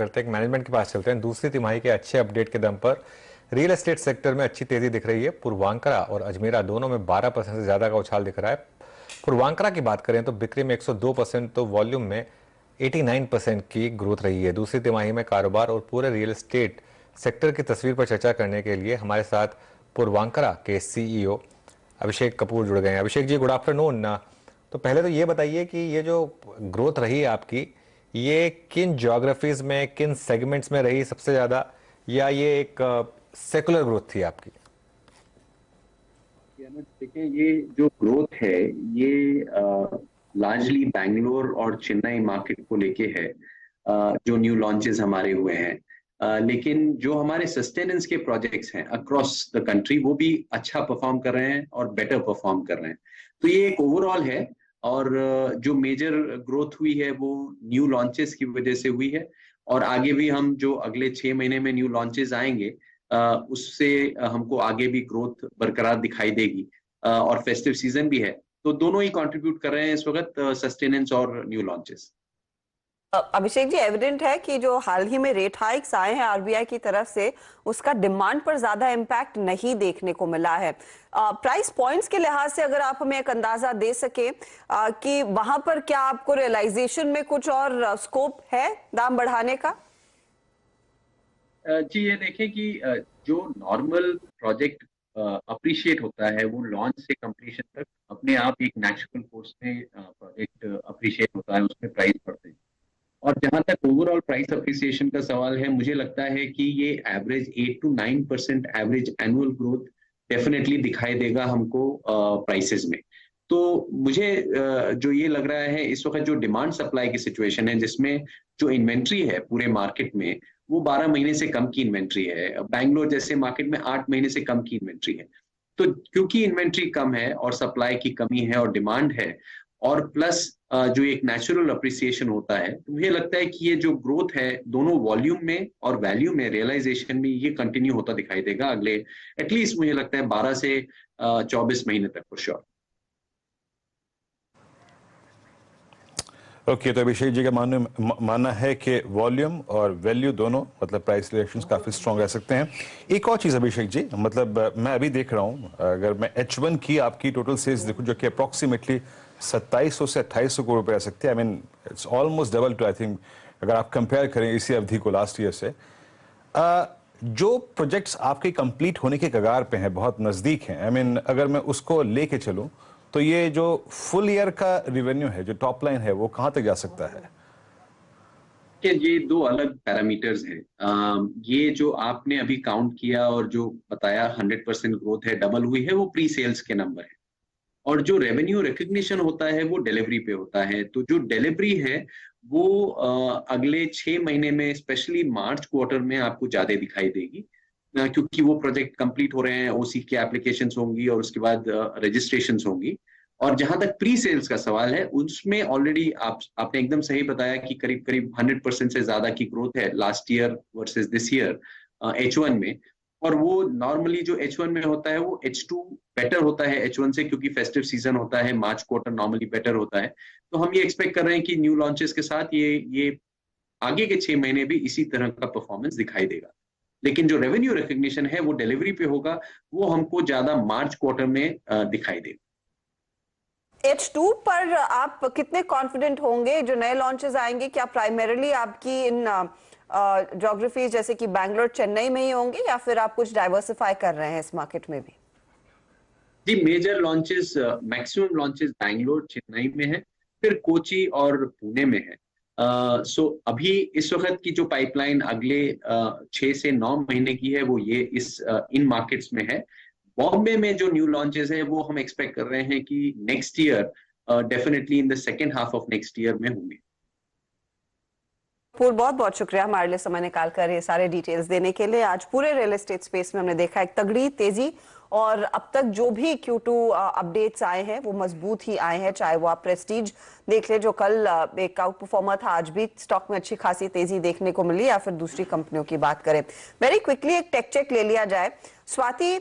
करते हैं मैनेजमेंट के पास चलते हैं। दूसरी तिमाही के अच्छे अपडेट के दम पर रियल एस्टेट सेक्टर में अच्छी तेजी दिख रही है। पूर्वांकरा और अजमेरा दोनों में 12% से ज्यादा का उछाल दिख रहा है। पूर्वांकरा की बात करें तो बिक्री में 102%, तो वॉल्यूम में 89% की ग्रोथ रही है। दूसरी तिमाही में कारोबार और पूरे रियल एस्टेट सेक्टर की तस्वीर पर चर्चा करने के लिए हमारे साथ पूर्वांकरा के सीईओ अभिषेक कपूर जुड़ गए हैं। Abhishek ji, good afternoon. तो पहले तो ये बताइए कि ये जो ग्रोथ रही है आपकी, ये किन ज्योग्राफीज में, किन सेगमेंट्स में रही सबसे ज्यादा, या ये एक सेकुलर ग्रोथ थी आपकी? देखिए, ये जो ग्रोथ है ये लार्जली बैंगलोर और चेन्नई मार्केट को लेके है। जो न्यू लॉन्चेस हमारे हुए हैं, लेकिन जो हमारे सस्टेनेंस के प्रोजेक्ट्स हैं अक्रॉस द कंट्री वो भी अच्छा परफॉर्म कर रहे हैं और बेटर परफॉर्म कर रहे हैं। तो ये एक ओवरऑल है। और जो मेजर ग्रोथ हुई है वो न्यू लॉन्चेस की वजह से हुई है। और आगे भी हम जो अगले 6 महीने में न्यू लॉन्चेस आएंगे उससे हमको आगे भी ग्रोथ बरकरार दिखाई देगी। और फेस्टिव सीजन भी है, तो दोनों ही कंट्रीब्यूट कर रहे हैं इस वक्त, सस्टेनेंस और new launches. Abhishek ji, evident है कि जो हाल ही में रेट हाइक्स आए हैं आरबीआई की तरफ से, उसका डिमांड पर ज्यादा इम्पैक्ट नहीं देखने को मिला है। प्राइस पॉइंट्स के लिहाज से अगर आप हमें एक अंदाजा दे सके कि वहां पर क्या आपको रियलाइजेशन में कुछ और स्कोप है दाम बढ़ाने का? जी, ये देखें कि जो नॉर्मल प्रोजेक्ट अप्रिशिएट होता है वो लॉन्च से कंप्लीशन तक अपने आप एक नेचुरल कोर्स में प्रोजेक्ट अप्रिशिएट होता है, उसमें प्राइस बढ़ते हैं। और जहां तक ओवरऑल प्राइस अप्रिसिएशन का सवाल है, मुझे लगता है कि ये average 8 to 9% average annual growth definitely दिखाई देगा हमको प्राइसेस में। तो मुझे जो ये लग रहा है इस वक्त जो डिमांड सप्लाई की सिचुएशन है, जिसमें जो इन्वेंट्री है पूरे मार्केट में वो 12 महीने से कम की इन्वेंट्री है। बैंगलोर जैसे मार्केट में 8 महीने से कम की इन्वेंट्री है। तो क्योंकि इन्वेंट्री कम है और सप्लाई की कमी है और डिमांड है, और प्लस जो एक नेचुरल अप्रिसिएशन होता है, तो मुझे लगता है कि ये जो ग्रोथ है दोनों वॉल्यूम में और वैल्यू में, रियलाइजेशन में, ये कंटिन्यू होता दिखाई देगा अगले एटलीस्ट मुझे लगता है 12 से 24 महीने तक फॉर श्योर। ओके, तो अभिषेक जी का मानना है कि वॉल्यूम और वैल्यू दोनों, मतलब प्राइस रिलेशंस काफी स्ट्रॉन्ग रह सकते हैं। एक और चीज अभिषेक जी, मतलब मैं अभी देख रहा हूं, अगर मैं H1 की आपकी टोटल सेल्स देखूं जो कि अप्रोक्सीमेटली 2700 से 2800 करोड़ रुपए आ सकते हैं। I mean it's almost double two, I think, अगर आप कंपेयर करें इसी अवधि को लास्ट ईयर से। जो प्रोजेक्ट्स आपके कंप्लीट होने के कगार पे हैं, बहुत नजदीक हैं, आई मीन अगर मैं उसको लेके चलूं तो ये जो फुल ईयर का रेवेन्यू है, जो टॉप लाइन है, वो कहां तक जा सकता है? कि ये दो अलग पैरामीटर्स हैं। ये जो आपने अभी काउंट किया और जो बताया 100% ग्रोथ है, डबल हुई है, वो प्री सेल्स के नंबर है। और जो रेवेन्यू रिकग्निशन होता है वो डिलीवरी पे होता है। तो जो डिलीवरी है वो अगले 6 महीने में, स्पेशली मार्च क्वार्टर में आपको ज्यादा दिखाई देगी, क्योंकि वो प्रोजेक्ट कंप्लीट हो रहे हैं, ओसी की एप्लीकेशंस होंगी और उसके बाद रजिस्ट्रेशंस होंगी। और जहां तक प्री सेल्स का सवाल है, उसमें ऑलरेडी आपने एकदम सही बताया कि करीब करीब 100% से ज्यादा की ग्रोथ है last year versus this year H1 में। और वो नॉर्मली जो H1 में होता है वो H2 बेटर होता है H1 से, क्योंकि फेस्टिव सीजन होता है, मार्च क्वार्टर नॉर्मली बेटर होता है। तो हम ये एक्सपेक्ट कर रहे हैं कि न्यू लॉन्चेस के साथ ये आगे के 6 महीने भी इसी तरह का परफॉर्मेंस दिखाई देगा। लेकिन जो रेवेन्यू रिकग्निशन है वो डिलीवरी पे होगा, वो हमको ज्यादा मार्च क्वार्टर में दिखाई देगा। H2 पर आप कितने कॉन्फिडेंट होंगे? जो नए लॉन्चेस आएंगे क्या प्राइमरीली आपकी इन ज्योग्राफीज जैसे कि बैंगलोर, चेन्नई में ही होंगे, या फिर आप कुछ डाइवर्सिफाई कर रहे हैं इस मार्केट में भी? जी, major launches, maximum launches Bangalore, Chennai में है, फिर कोची और पुणे में है। सो अभी इस वक्त की जो पाइपलाइन अगले 6 से 9 महीने की है वो ये इन मार्केट्स में है। बॉम्बे में जो न्यू लॉन्चेस है वो हम एक्सपेक्ट कर रहे हैं कि next year, definitely in the second half of next year में होंगे। बहुत बहुत शुक्रिया हमारे लिए समय निकाल कर ये सारे डिटेल्स देने के लिए। आज पूरे रियल एस्टेट स्पेस में हमने देखा एक तगड़ी तेजी, और अब तक जो भी Q2 अपडेट्स आए हैं वो मजबूत ही आए हैं। चाहे वो आप प्रेस्टीज देख ले जो कल एक आउट परफॉर्मर था, आज भी स्टॉक में अच्छी खासी तेजी देखने को मिली, या फिर दूसरी कंपनियों की बात करें। वेरी क्विकली एक टेक चेक ले लिया जाए। स्वाति,